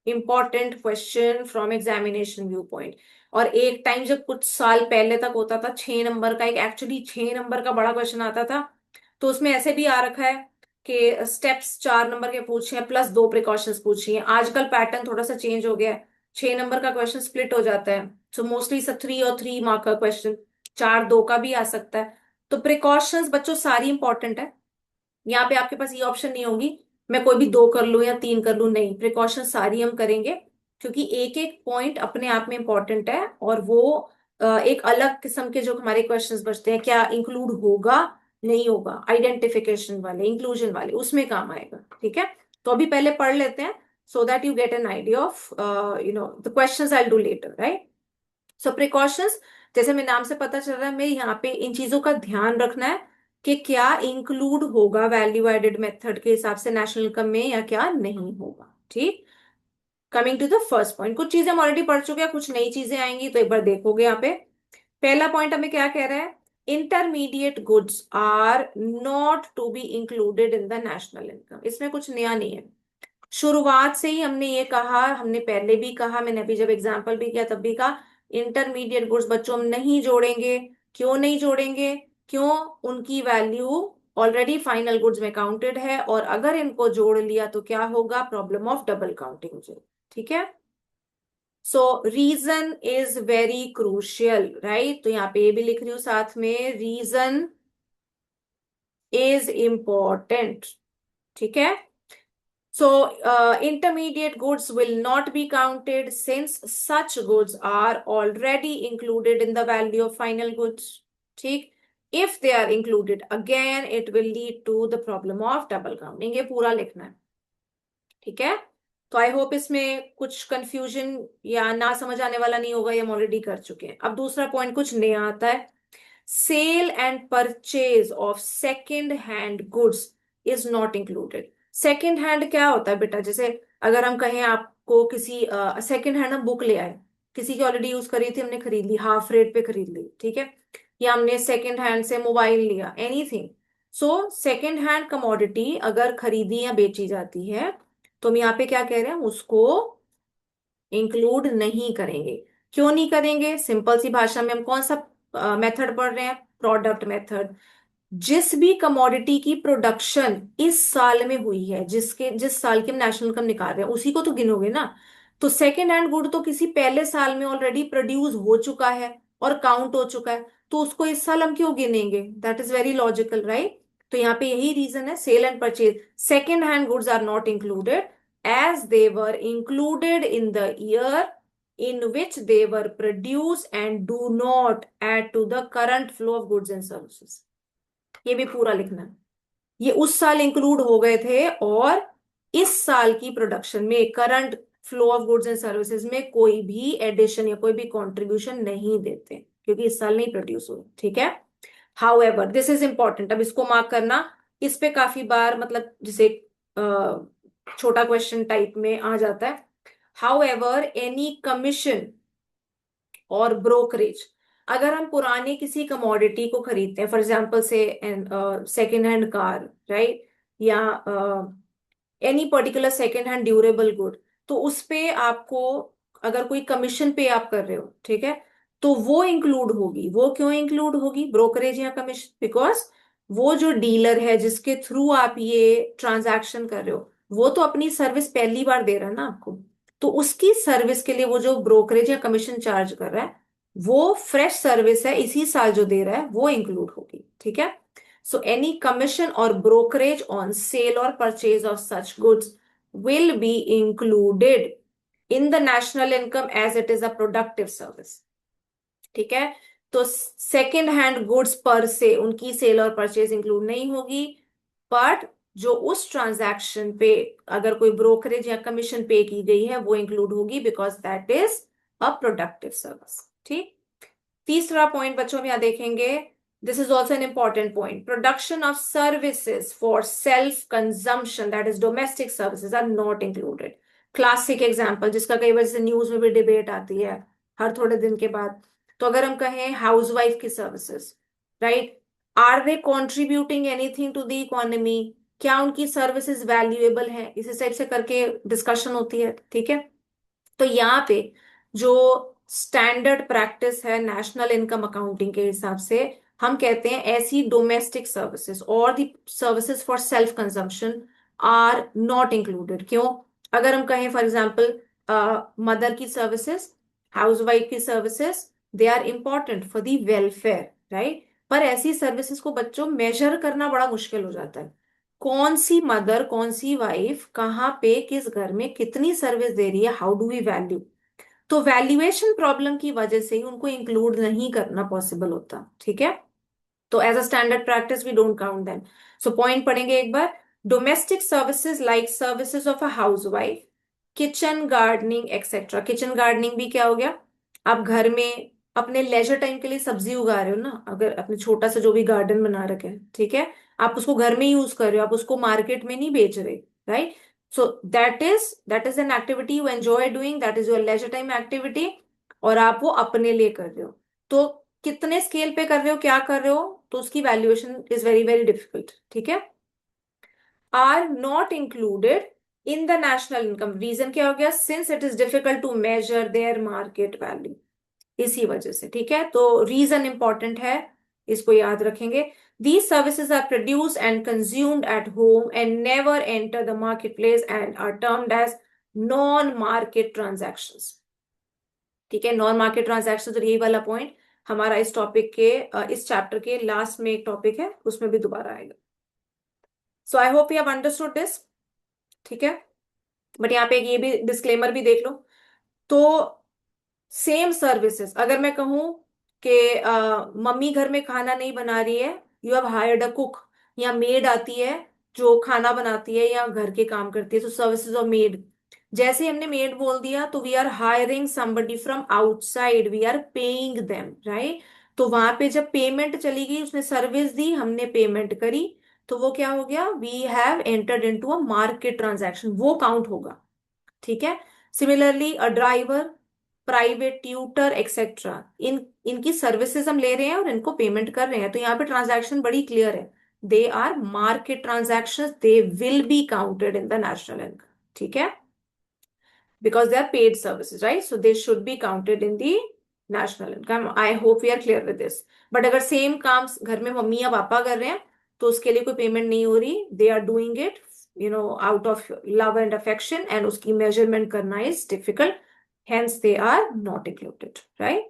important question from examination view point. और एक टाइम जब कुछ साल पहले तक होता था 6 नंबर का, एक एक्चुअली 6 नंबर का बड़ा क्वेश्चन आता था, तो उसमें ऐसे भी आ रखा है कि स्टेप्स 4 नंबर के पूछे हैं प्लस 2 प्रिकॉशंस पूछी हैं। आजकल पैटर्न थोड़ा सा चेंज हो गया है, 6 नंबर का क्वेश्चन स्प्लिट हो जाता है, सो मोस्टली सब 3 और 3 मार्क का क्वेश्चन, 4 2 का भी आ सकता है। तो प्रिकॉशंस बच्चों सारी इंपॉर्टेंट है, यहाँ पे आपके पास ये ऑप्शन नहीं होगी मैं कोई भी 2 कर लूं या 3 कर लूं, नहीं, प्रिकॉशन सारी हम करेंगे, क्योंकि एक एक पॉइंट अपने आप में इंपॉर्टेंट है, और वो एक अलग किस्म के जो हमारे क्वेश्चंस बचते हैं, क्या इंक्लूड होगा नहीं होगा, आइडेंटिफिकेशन वाले, इंक्लूजन वाले, उसमें काम आएगा, ठीक है। तो अभी पहले पढ़ लेते हैं, so that you get an idea of the questions I will do later, right. So precautions, जैसे मेरे नाम से पता चल रहा है, मैं यहाँ पे इन चीजों का ध्यान रखना है कि क्या इंक्लूड होगा वैल्यू एडेड मेथड के हिसाब से नेशनल इनकम में या क्या नहीं होगा। ठीक। Coming to the first point, कुछ चीजें हम ऑलरेडी पढ़ चुके हैं, कुछ नई चीजें आएंगी तो एक बार देखोगे यहाँ पे। पहला पॉइंट हमें क्या कह रहा है, intermediate goods are not to be included in the national income. इसमें कुछ नया नहीं है, शुरुआत से ही हमने ये कहा, हमने पहले भी कहा, मैंने अभी जब एग्जांपल भी किया तब भी कहा, इंटरमीडिएट गुड्स बच्चों हम नहीं जोड़ेंगे। क्यों नहीं जोड़ेंगे? क्यों? उनकी वैल्यू ऑलरेडी फाइनल गुड्स में काउंटेड है, और अगर इनको जोड़ लिया तो क्या होगा, प्रॉब्लम ऑफ डबल काउंटिंग हो जाएगी। ठीक है। So reason is very crucial, right? तो यहाँ पे ये भी लिख रही हूं साथ में, रीजन इज इंपॉर्टेंट। ठीक है। So, intermediate goods will not be counted since such goods are already included in the value of final goods. ठीक। If they are included again, it will lead to the problem of double counting. ये पूरा लिखना है। ठीक है। तो I hope इसमें कुछ कंफ्यूजन या ना समझ आने वाला नहीं होगा, ये हम ऑलरेडी कर चुके हैं। अब दूसरा पॉइंट कुछ नया आता है, sale and purchase of second hand goods is not included. Second hand क्या होता है बेटा? जैसे अगर हम कहें आपको किसी सेकेंड हैंड हम बुक ले आए, किसी की ऑलरेडी यूज करी थी, हमने खरीद ली, हाफ रेट पे खरीद ली, ठीक है, या हमने सेकेंड हैंड से मोबाइल लिया, anything. So second hand commodity अगर खरीदी या बेची जाती है तो हम यहाँ पे क्या कह रहे हैं, उसको इंक्लूड नहीं करेंगे। क्यों नहीं करेंगे? सिंपल सी भाषा में हम कौन सा मेथड पढ़ रहे हैं, प्रोडक्ट मेथड। जिस भी कमोडिटी की प्रोडक्शन इस साल में हुई है, जिस साल की हम नेशनल इनकम निकाल रहे हैं, उसी को तो गिनोगे ना। तो सेकेंड हैंड गुड तो किसी पहले साल में ऑलरेडी प्रोड्यूस हो चुका है और काउंट हो चुका है, तो उसको इस साल हम क्यों गिनेंगे? That is very logical, right? तो यहाँ पे यही रीजन है, sale and purchase second hand goods are not included as they were included in the year in which they were produced and do not add to the current flow of goods and services। ये भी पूरा लिखना है, ये उस साल include हो गए थे और इस साल की प्रोडक्शन में, current flow of goods and services में कोई भी एडिशन या कोई भी कंट्रीब्यूशन नहीं देते, क्योंकि इस साल नहीं प्रोड्यूस हुए। ठीक है। हाउएवर दिस इज इंपॉर्टेंट, अब इसको मार्क करना, इस पे काफी बार मतलब जिसे छोटा क्वेश्चन टाइप में आ जाता है। हाउएवर एनी कमीशन और ब्रोकरेज, अगर हम पुराने किसी कमोडिटी को खरीदते हैं, फॉर एग्जांपल से सेकेंड हैंड कार, राइट, या any particular second hand durable good, तो उस पे आपको अगर कोई कमीशन पे आप कर रहे हो, ठीक है, तो वो इंक्लूड होगी। वो क्यों इंक्लूड होगी, ब्रोकरेज या कमीशन? बिकॉज वो जो डीलर है जिसके थ्रू आप ये ट्रांजैक्शन कर रहे हो, वो तो अपनी सर्विस पहली बार दे रहा है ना आपको, तो उसकी सर्विस के लिए वो जो ब्रोकरेज या कमीशन चार्ज कर रहा है, वो फ्रेश सर्विस है इसी साल जो दे रहा है, वो इंक्लूड होगी। ठीक है। So any commission or brokerage on sale or purchase of such goods will be included in the national income as it is a productive service। ठीक है। तो सेकेंड हैंड गुड्स पर से उनकी सेल और परचेज इंक्लूड नहीं होगी, but जो उस ट्रांजैक्शन पे अगर कोई ब्रोकरेज या कमीशन पे की गई है वो इंक्लूड होगी, because that is a productive service. ठीक। तीसरा पॉइंट बच्चों में यहां देखेंगे, this is also an important point, production of services for self consumption that is domestic services are not included. Classic example जिसका कई बार से न्यूज में भी डिबेट आती है हर थोड़े दिन के बाद, तो अगर हम कहें हाउसवाइफ की services, right, are they contributing anything to the economy? क्या उनकी सर्विसेज वैल्यूएबल है? इसी टाइप से करके डिस्कशन होती है। ठीक है। तो यहाँ पे जो स्टैंडर्ड प्रैक्टिस है नेशनल इनकम अकाउंटिंग के हिसाब से, हम कहते हैं ऐसी डोमेस्टिक सर्विसेज और the services for self consumption are not included. क्यों? अगर हम कहें फॉर एग्जांपल मदर की सर्विसेज, हाउसवाइफ की services, they are important for the welfare, right, पर ऐसी सर्विसेज को बच्चों मेजर करना बड़ा मुश्किल हो जाता है। कौन सी मदर, कौन सी वाइफ कहाँ पे किस घर में कितनी सर्विस दे रही है, हाउ डू वी वैल्यू? तो वैल्यूएशन प्रॉब्लम की वजह से ही उनको इंक्लूड नहीं करना पॉसिबल होता। ठीक है। तो as a standard practice we don't count them. So point पढ़ेंगे एक बार, domestic services like services of a house wife, kitchen gardening etcetera. Kitchen gardening भी क्या हो गया, आप घर में अपने लेजर टाइम के लिए सब्जी उगा रहे हो ना, अगर अपने छोटा सा जो भी गार्डन बना रखे हैं, ठीक है, आप उसको घर में यूज कर रहे हो, आप उसको मार्केट में नहीं बेच रहे, right? So that is an activity you enjoy doing, that is your leisure time activity, और आप वो अपने लिए कर रहे हो। तो कितने स्केल पे कर रहे हो, क्या कर रहे हो, तो उसकी valuation is very very difficult, ठीक है। Are not included in the national income, reason क्या हो गया, since it is difficult to measure their market value, इसी वजह से, ठीक है। तो रीजन इंपॉर्टेंट है, इसको याद रखेंगे। These services are produced and consumed at home and never enter the market place and are termed as non market transactions, ठीक है। नॉन मार्केट ट्रांजैक्शन, तो यही वाला पॉइंट हमारा इस टॉपिक के इस चैप्टर के लास्ट में एक टॉपिक है, उसमें भी दोबारा आएगा। So I hope you have understood this, ठीक है। बट यहाँ पे एक ये भी डिस्क्लेमर भी देख लो। तो सेम सर्विसेज, अगर मैं कहूं कि मम्मी घर में खाना नहीं बना रही है, you have hired a cook, या मेड आती है जो खाना बनाती है या घर के काम करती है, तो सर्विसेज ऑफ मेड। जैसे ही हमने मेड बोल दिया तो we are hiring somebody from outside, we are paying them, right? तो वहां पे जब पेमेंट चली गई, उसने सर्विस दी, हमने पेमेंट करी, तो वो क्या हो गया, we have entered into a market transaction, वो काउंट होगा, ठीक है। Similarly a driver, private tutor etcetera, इनकी सर्विसेज हम ले रहे हैं और इनको पेमेंट कर रहे हैं, तो यहाँ पे ट्रांजैक्शन बड़ी क्लियर है, they are market transactions, they will be counted in the national income, ठीक है, because they are paid services, right? So they should be counted in the national income. I hope we are clear with this. But अगर same काम घर में mummy या पापा कर रहे हैं, तो उसके लिए कोई पेमेंट नहीं हो रही, they are doing it out of love and affection, and उसकी मेजरमेंट करना is difficult, hence they are not included, right?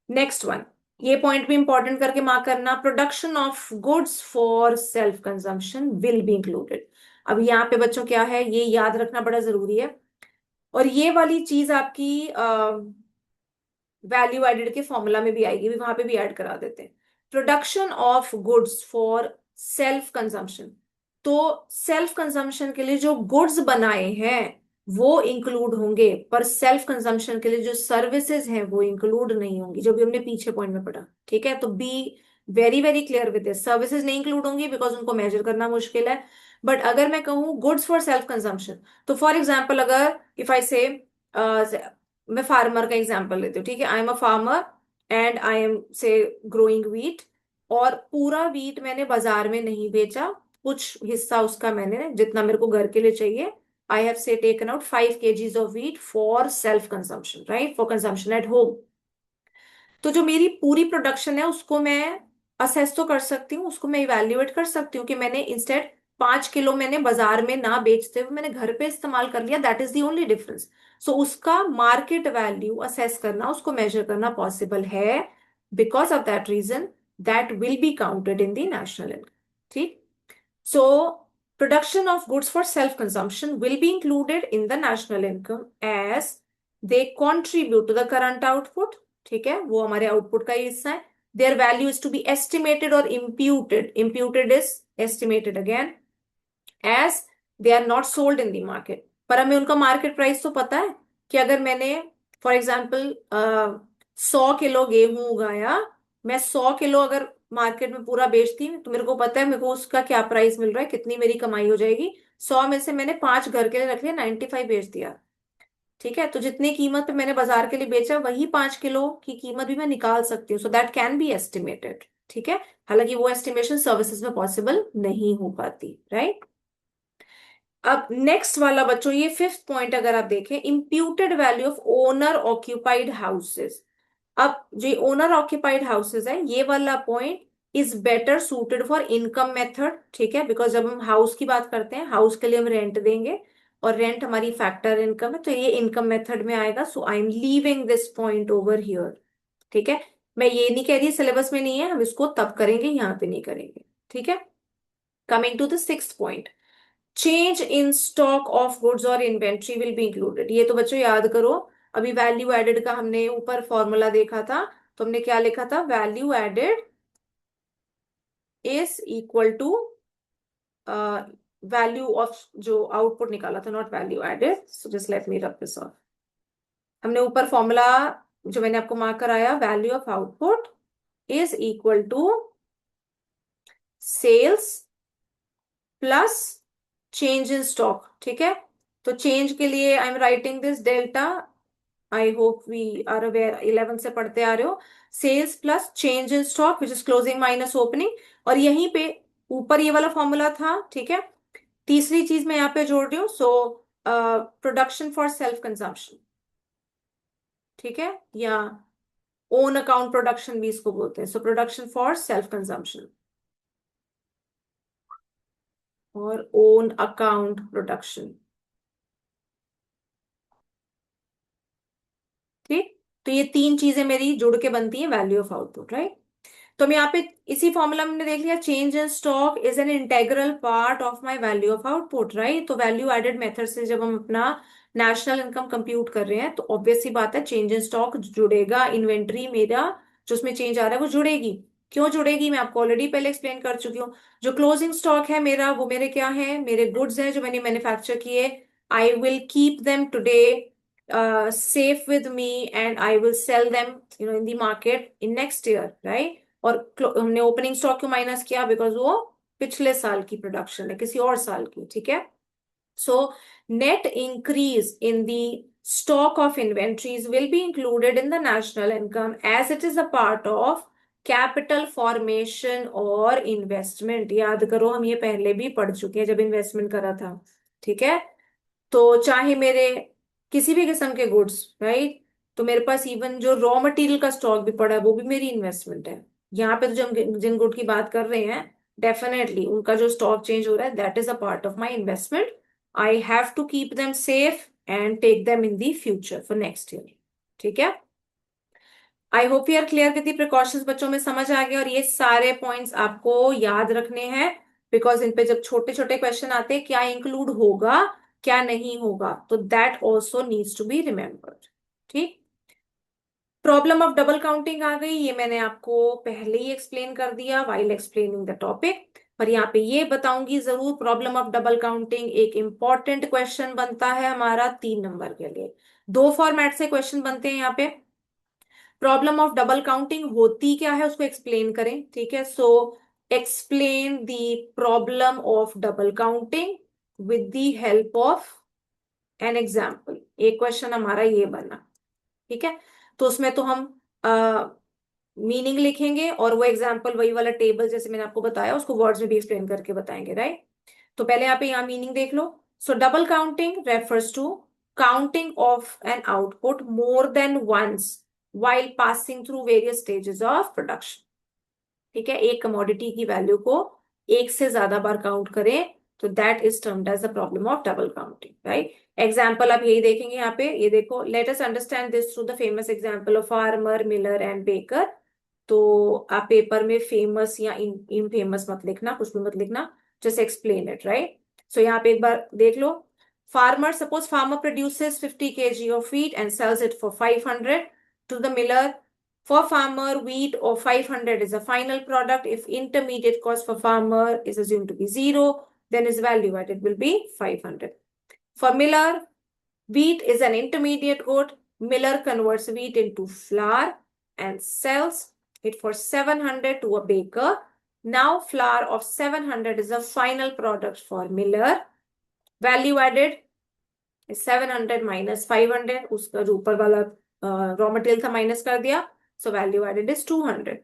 Next one, ये पॉइंट भी इंपॉर्टेंट करके मार्क करना, production of goods for self consumption will be included. अब यहाँ पे बच्चों क्या है, ये याद रखना बड़ा जरूरी है, और ये वाली चीज आपकी वैल्यू एडेड के फॉर्मूला में भी आएगी, भी वहां पे भी ऐड करा देते हैं। Production of goods for self consumption, तो सेल्फ कंजम्पशन के लिए जो गुड्स बनाए हैं वो इंक्लूड होंगे, पर सेल्फ कंजम्पशन के लिए जो सर्विसेज हैं वो इंक्लूड नहीं होंगी, जो भी हमने पीछे पॉइंट में पढ़ा, ठीक है। तो be very very clear with this, services नहीं इंक्लूड होंगी बिकॉज उनको मेजर करना मुश्किल है। बट अगर मैं कहूँ गुड्स फॉर सेल्फ कंजम्पशन, तो फॉर एग्जाम्पल अगर इफ आई से, मैं फार्मर का एग्जांपल लेती हूँ, ठीक है, I am a farmer and I am से ग्रोइंग व्हीट, और पूरा व्हीट मैंने बाजार में नहीं बेचा, कुछ हिस्सा उसका मैंने जितना मेरे को घर के लिए चाहिए, आई हैव से taken out 5 kgs of wheat for self consumption, right, for consumption at home. तो जो मेरी पूरी प्रोडक्शन है उसको मैं असेस तो कर सकती हूँ, उसको मैं इवेल्युएट कर सकती हूँ कि मैंने इंस्टेड 5 किलो मैंने बाजार में ना बेचते हुए मैंने घर पे इस्तेमाल कर लिया, that is the only difference. So उसका मार्केट वैल्यू असेस करना, उसको मेजर करना पॉसिबल है, because of that reason that will be counted in the national income, ठीक। So, production of goods for self-consumption will be included in the national income as they contribute to the current output. ठीक है, वो हमारे output का ही हिस्सा है। Their value is to be estimated or imputed. Imputed is estimated again as they are not sold in the market. पर हमें उनका मार्केट प्राइस तो पता है कि अगर मैंने फॉर एग्जाम्पल 100 किलो गेहूं उगाया, मैं 100 किलो अगर मार्केट में पूरा बेचती हूँ, तो मेरे को पता है मेरे को उसका क्या प्राइस मिल रहा है, कितनी मेरी कमाई हो जाएगी। 100 में से मैंने 5 घर के लिए रख लिया, 95 बेच दिया, ठीक है। तो जितनी कीमत पे मैंने बाजार के लिए बेचा, वही 5 किलो की कीमत भी मैं निकाल सकती हूँ, so that can be estimated, ठीक है। हालांकि वो एस्टिमेशन सर्विसेज में पॉसिबल नहीं हो पाती, राइट। अब नेक्स्ट वाला बच्चों, ये फिफ्थ पॉइंट अगर आप देखें, imputed value of owner occupied houses. अब जो ओनर ऑक्यूपाइड हाउसेस है, ये वाला point is better suited for income method, ठीक है, बिकॉज जब हम हाउस की बात करते हैं, हाउस के लिए हम रेंट देंगे, और रेंट हमारी फैक्टर इनकम है, तो ये इनकम मेथड में आएगा। So I am leaving this point over here, ठीक है। मैं ये नहीं कह रही सिलेबस में नहीं है, हम इसको तब करेंगे, यहाँ पे नहीं करेंगे, ठीक है। Coming to the sixth point, change in stock of goods और इन्वेंट्री विल बी इंक्लूडेड। ये तो बच्चों याद करो, अभी वैल्यू एडेड का हमने ऊपर फॉर्मूला देखा था, तो हमने क्या लिखा था, value added is equal to value of जो आउटपुट निकाला था, not value added, so just let me rub this of. हमने ऊपर फॉर्मूला जो मैंने आपको मार्क कराया, value of output is equal to sales plus change in stock. ठीक है, तो चेंज के लिए I am writing this delta, I hope we are aware, 11 से पढ़ते आ रहे हो। Sales plus change in stock which is closing minus opening, और यहीं पे ऊपर ये वाला फॉर्मूला था। ठीक है, तीसरी चीज मैं यहाँ पे जोड़ रही हूँ, so production for self consumption. ठीक है, या ओन अकाउंट प्रोडक्शन भी इसको बोलते हैं, so production for self consumption और ओन अकाउंट प्रोडक्शन। ठीक, तो ये तीन चीजें मेरी जुड़ के बनती है वैल्यू ऑफ आउटपुट, राइट। तो हम यहाँ पे इसी फॉर्मूला में देख लिया, change in stock is an integral part of my value of output, right. तो वैल्यू एडेड मेथड से जब हम अपना नेशनल इनकम कंप्यूट कर रहे हैं, तो ऑब्वियस सी बात है चेंज इन स्टॉक जुड़ेगा, इन्वेंट्री मेरा जो उसमें चेंज आ रहा है वो जुड़ेगी। क्यों जुड़ेगी, मैं आपको ऑलरेडी पहले एक्सप्लेन कर चुकी हूँ। जो क्लोजिंग स्टॉक है मेरा, वो मेरे क्या है, मेरे गुड्स हैं जो मैंने मैन्युफैक्चर किए। I will keep them today safe with me and I will sell them, in the market in next year, right? और हमने ओपनिंग स्टॉक क्यों माइनस किया, बिकॉज वो पिछले साल की प्रोडक्शन है, किसी और साल की। ठीक है, so net increase in the stock of inventories will be included in the national income as it is a part of capital formation और investment। याद करो, हम ये पहले भी पढ़ चुके हैं जब इन्वेस्टमेंट करा था। ठीक है, तो चाहे मेरे किसी भी किस्म के गुड्स, राइट, तो मेरे पास इवन जो रॉ मटेरियल का स्टॉक भी पड़ा है वो भी मेरी इन्वेस्टमेंट है। यहाँ पे तो जो हम जिन गुड की बात कर रहे हैं, डेफिनेटली उनका जो स्टॉक चेंज हो रहा है, that is a part of my investment. I have to keep them safe and take them in the future for next year. ठीक है, I hope you are clear with the precautions, बच्चों में समझ आ गया। और ये सारे पॉइंट्स आपको याद रखने हैं, बिकॉज इन पे जब छोटे छोटे क्वेश्चन आते हैं, क्या इंक्लूड होगा क्या नहीं होगा, तो that also needs to be remembered. ठीक, प्रॉब्लम ऑफ डबल काउंटिंग आ गई, ये मैंने आपको पहले ही एक्सप्लेन कर दिया वाइल एक्सप्लेनिंग द टॉपिक। पर यहाँ पे ये बताऊंगी जरूर, प्रॉब्लम ऑफ डबल काउंटिंग एक इंपॉर्टेंट क्वेश्चन बनता है हमारा 3 नंबर के लिए। दो फॉर्मेट से क्वेश्चन बनते हैं यहाँ पे। प्रॉब्लम ऑफ डबल काउंटिंग होती क्या है उसको एक्सप्लेन करें। ठीक है, so explain the problem of double counting with the help of an example. एक क्वेश्चन हमारा ये बना। ठीक है, तो उसमें तो हम मीनिंग लिखेंगे और वो एग्जाम्पल वही वाला टेबल जैसे मैंने आपको बताया उसको वर्ड्स में भी एक्सप्लेन करके बताएंगे, राइट। तो पहले यहाँ पे यहाँ मीनिंग देख लो। So double counting refers to counting of an output more than once while passing through various stages of production। ठीक है, एक कमोडिटी की वैल्यू को एक से ज्यादा बार काउंट करें, तो that is termed as the problem of double counting, right. Example आप यही देखेंगे यहाँ पे, ये देखो, let us understand this through the famous example of farmer, miller and baker. तो आप पेपर में फेमस या इन फेमस मत लिखना, कुछ भी मत लिखना, just explain it, right. So यहाँ पे एक बार देख लो, farmer, suppose farmer produces 50 kg of wheat and sells it for 500 to the miller। For farmer, wheat of 500 is a final product. If intermediate cost for farmer is assumed to be 0, then his value added will be 500. For miller, wheat is an intermediate good. Miller converts wheat into flour and sells it for 700 to a baker. Now flour of 700 is a final product for miller. Value added is 700 minus 500, उसका जो ऊपर वाला raw material था minus कर दिया, so value added is 200.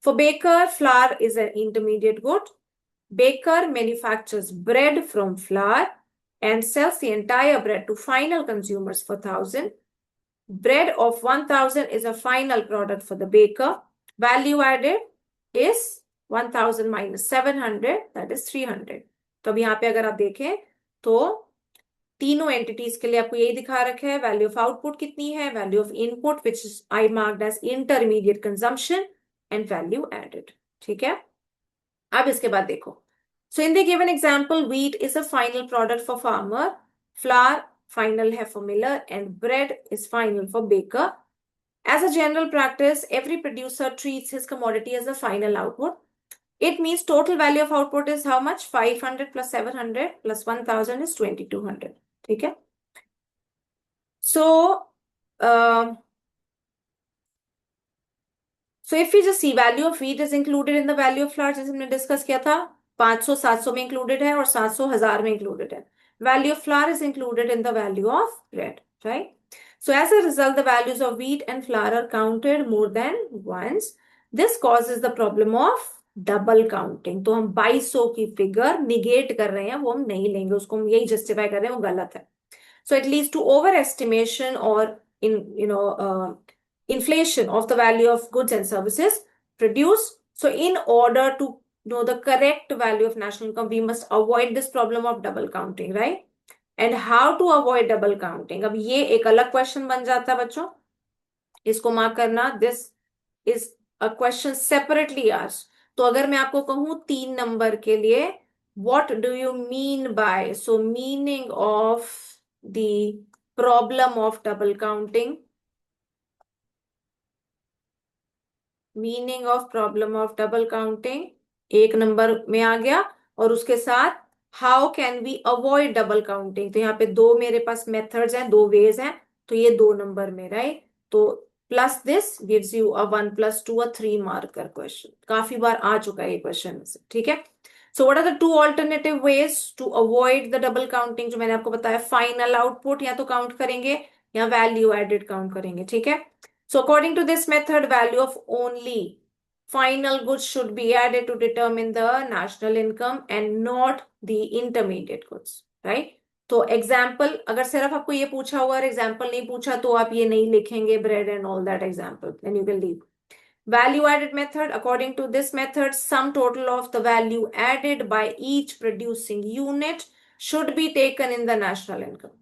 For baker, flour is an intermediate good. Baker manufactures bread from flour and sells the entire bread to final consumers for 1,000. Bread of 1,000 is a final product for the baker. Value added is 1,000 minus 700, that is 300. तो अब यहाँ पे अगर आप देखें तो तीनों entities के लिए आपको यही दिखा रखा है, वैल्यू ऑफ आउटपुट कितनी है, value of input which I marked as intermediate consumption and value added. ठीक है, अब इसके बाद देखो, so in the given example wheat is a final product for farmer, flour final है for miller and bread is final for baker. As a general practice, every producer treats his commodity as the final output. It means total value of output is how much? 500 plus 700 plus 1,000 is 2,200. ठीक है, so so if you just see value of wheat is included in the value of flour, जैसे हमने discuss किया था, 500 700 में included है और 700 1000 में इंक्लूडेड है. Value of flower is included in the value of bread, right? So as a result, the values of wheat and flour are counted more than once. This causes the problem of double counting. तो हम 2200 की figure negate कर रहे हैं, वो हम नहीं लेंगे, उसको हम यही जस्टिफाई कर रहे हैं, वो गलत है. So it leads to overestimation or inflation of the value of goods and services produced. So in order to know the correct value of national income, we must avoid this problem of double counting, right? And how to avoid double counting? अब ये एक अलग question बन जाता है बच्चों, इसको mark करना. This is a question separately asked. तो अगर मैं आपको कहूं 3 नंबर के लिए, what do you mean by, so meaning of the problem of double counting, meaning of problem of double counting 1 number में आ गया. और उसके साथ how can we avoid double counting, तो यहाँ पे 2 मेरे पास मेथड्स हैं, 2 वेज हैं, तो ये 2 नंबर में, राइट? तो plus this gives you a 1 + 2 a 3 marker question. काफी बार आ चुका है ये क्वेश्चन, ठीक है? So what are the 2 alternative ways to avoid the double counting? जो मैंने आपको बताया, फाइनल आउटपुट या तो काउंट करेंगे या वैल्यू एडेड काउंट करेंगे, ठीक है? So according to this method, value of only final goods should be added to determine the national income and not the intermediate goods, right? तो एग्जाम्पल, अगर सिर्फ आपको ये पूछा हुआ और एग्जाम्पल नहीं पूछा तो आप ये नहीं लिखेंगे bread and all that example, then you can leave. Value added method, according to this method, sum total of the value added by each producing unit should be taken in the national income.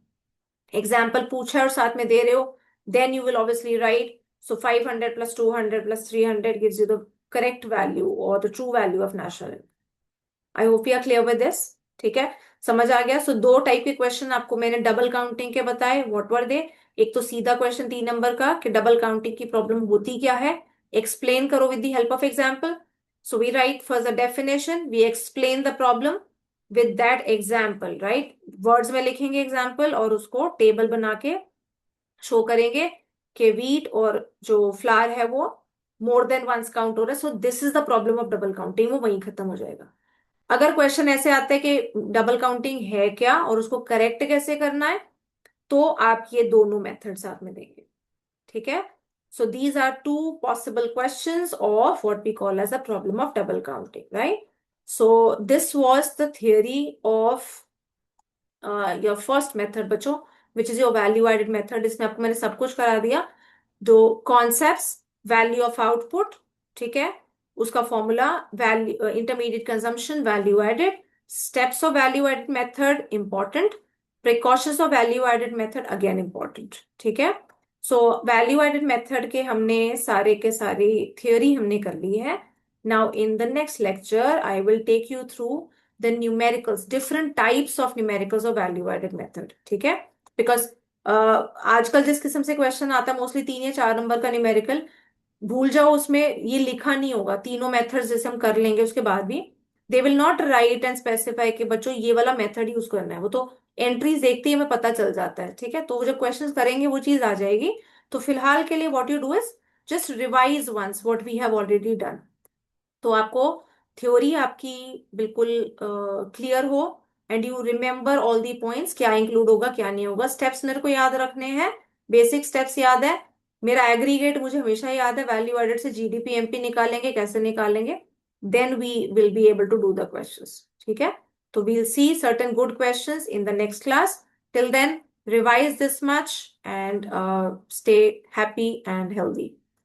Example पूछा है और साथ में दे रहे हो, then you will obviously write, so 500 + 200 + 300 gives you the correct value or the true value of national income. I hope you are clear with this. ठीक है, समझ आ गया? सो 2 टाइप के क्वेश्चन आपको मैंने डबल काउंटिंग के बताए. व्हाट वर दे? एक तो सीधा क्वेश्चन 3 नंबर का कि डबल काउंटिंग की प्रॉब्लम होती क्या है, एक्सप्लेन करो with the help of example. So we write first the definition, we explain the problem with that example, right? Words में लिखेंगे एग्जाम्पल और उसको टेबल बना के शो करेंगे कि व्हीट और जो फ्लावर है वो मोर देन वंस काउंट हो रहा है. So this is the problem of double counting, वो वहीं खत्म हो जाएगा. अगर क्वेश्चन ऐसे आता है कि डबल काउंटिंग है क्या और उसको करेक्ट कैसे करना है, तो आप ये दोनों मेथड साथ में देंगे, ठीक है? So these are 2 possible questions of what we call as a problem of double counting, right? So this was the theory of your first method बच्चों, which is your value added method. इसमें आपको मैंने सब कुछ करा दिया. दो concepts, value of output, ठीक है, उसका formula, value intermediate consumption, value added, steps of value added method important, precautions of value added method again important, ठीक है? सो वैल्यू एडेड मेथड के हमने सारे के सारी थियोरी हमने कर ली है. Now in the next lecture I will take you through the numericals, different types of numericals of value added method, ठीक है? बिकॉज आजकल जिस किस्म से क्वेश्चन आता है मोस्टली 3 या 4 नंबर का न्यूमेरिकल, भूल जाओ, उसमें ये लिखा नहीं होगा. तीनों मेथड्स जैसे हम कर लेंगे उसके बाद भी they will not right and specify कि बच्चों ये वाला मेथड यूज करना है. वो तो एंट्रीज देखते ही हमें पता चल जाता है, ठीक है? तो जब क्वेश्चंस करेंगे वो चीज आ जाएगी. तो फिलहाल के लिए what you do is just revise once what we have already done. तो आपको थ्योरी आपकी बिल्कुल क्लियर हो and you remember all the points, क्या इंक्लूड होगा क्या नहीं होगा. स्टेप्स मेरे को याद रखने हैं, बेसिक स्टेप्स याद है. मेरा एग्रीगेट मुझे हमेशा याद है, वैल्यू एडेड से जीडीपी एमपी निकालेंगे, कैसे निकालेंगे, then we will be able to do the questions, ठीक है? तो we'll see certain good questions in the next class. Till then, revise this much and stay happy and healthy.